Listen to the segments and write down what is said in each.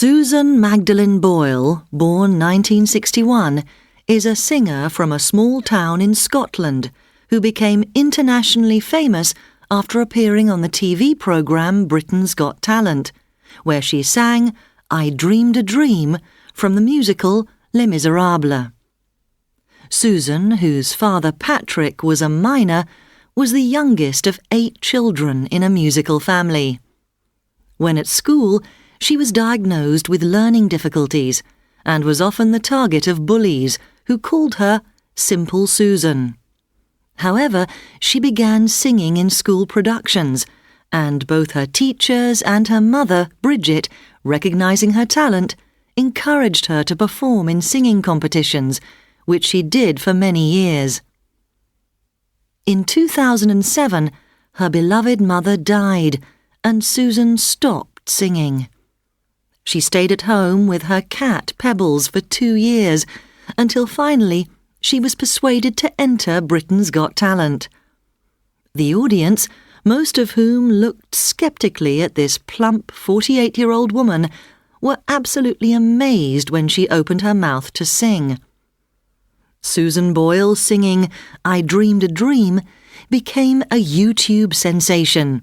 Susan Magdalene Boyle, born 1961, is a singer from a small town in Scotland who became internationally famous after appearing on the TV programme Britain's Got Talent, where she sang I Dreamed a Dream from the musical Les Miserables. Susan, whose father Patrick was a miner, was the youngest of 8 children in a musical family. When at school, she was diagnosed with learning difficulties and was often the target of bullies who called her Simple Susan. However, she began singing in school productions, and both her teachers and her mother, Bridget, recognizing her talent, encouraged her to perform in singing competitions, which she did for many years. In 2007, her beloved mother died, and Susan stopped singing. She stayed at home with her cat Pebbles for 2 years, until finally she was persuaded to enter Britain's Got Talent. The audience, most of whom looked sceptically at this plump 48-year-old woman, were absolutely amazed when she opened her mouth to sing. Susan Boyle singing I Dreamed a Dream became a YouTube sensation,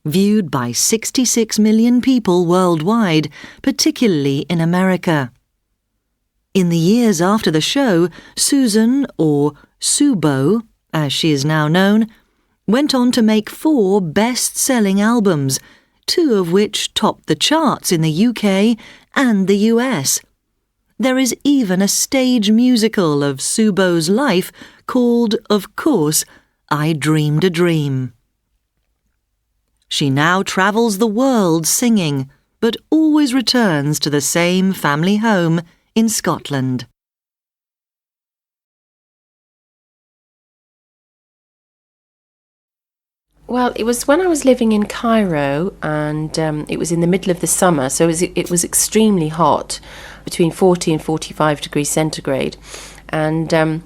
viewed by 66 million people worldwide, particularly in America. In the years after the show, Susan, or Subo, as she is now known, went on to make 4 best-selling albums, 2 of which topped the charts in the UK and the US. There is even a stage musical of Subo's life called, of course, I Dreamed a Dream. She now travels the world singing, but always returns to the same family home in Scotland. Well, it was when I was living in Cairo, and it was in the middle of the summer, so it was extremely hot, between 40 and 45 degrees centigrade. And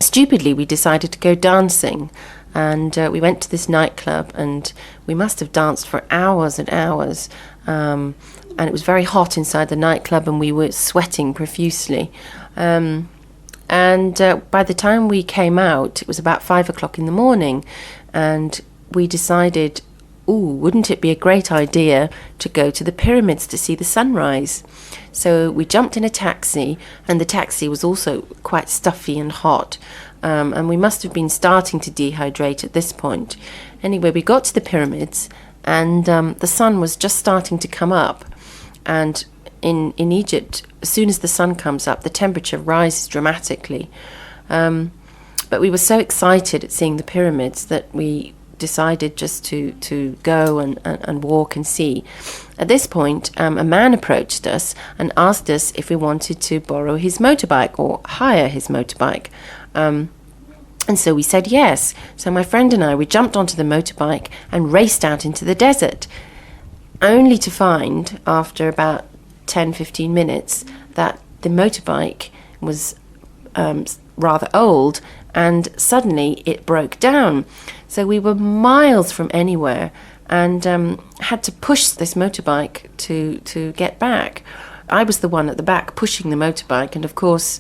stupidly, we decided to go dancing. And we went to this nightclub, and we must have danced for hours and hours. And it was very hot inside the nightclub, and we were sweating profusely. And by the time we came out, it was about 5 o'clock in the morning, and we decided, wouldn't it be a great idea to go to the pyramids to see the sunrise? So we jumped in a taxi, and the taxi was also quite stuffy and hot. And we must have been starting to dehydrate at this point. Anyway, we got to the pyramids, and the sun was just starting to come up. And in Egypt, as soon as the sun comes up, the temperature rises dramatically. But we were so excited at seeing the pyramids that we decided just to go and walk and see. At this point, a man approached us and asked us if we wanted to borrow his motorbike or hire his motorbike. And so we said yes. So my friend and I, we jumped onto the motorbike and raced out into the desert, only to find, after about 10-15 minutes, that the motorbike was rather old, and suddenly it broke down. So we were miles from anywhere, and had to push this motorbike to get back. I was the one at the back pushing the motorbike, and of course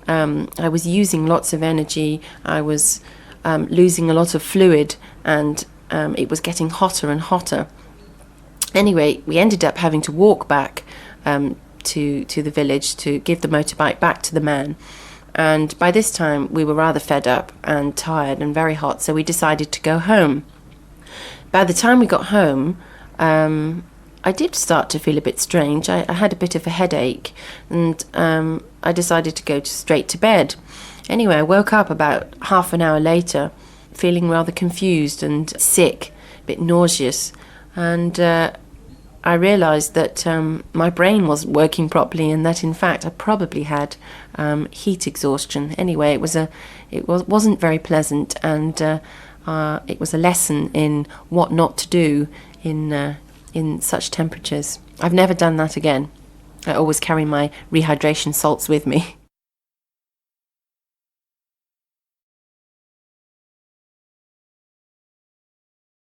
I was using lots of energy. I was losing a lot of fluid, and it was getting hotter and hotter. Anyway, we ended up having to walk back to the village to give the motorbike back to the man. And by this time, we were rather fed up and tired and very hot, so we decided to go home. By the time we got home, I did start to feel a bit strange. I had a bit of a headache, and I decided to go straight to bed. Anyway, I woke up about half an hour later, feeling rather confused and sick, a bit nauseous, and I realised that my brain wasn't working properly, and that in fact I probably had heat exhaustion. Anyway, it wasn't very pleasant, and it was a lesson in what not to do in such temperatures. I've never done that again. I always carry my rehydration salts with me.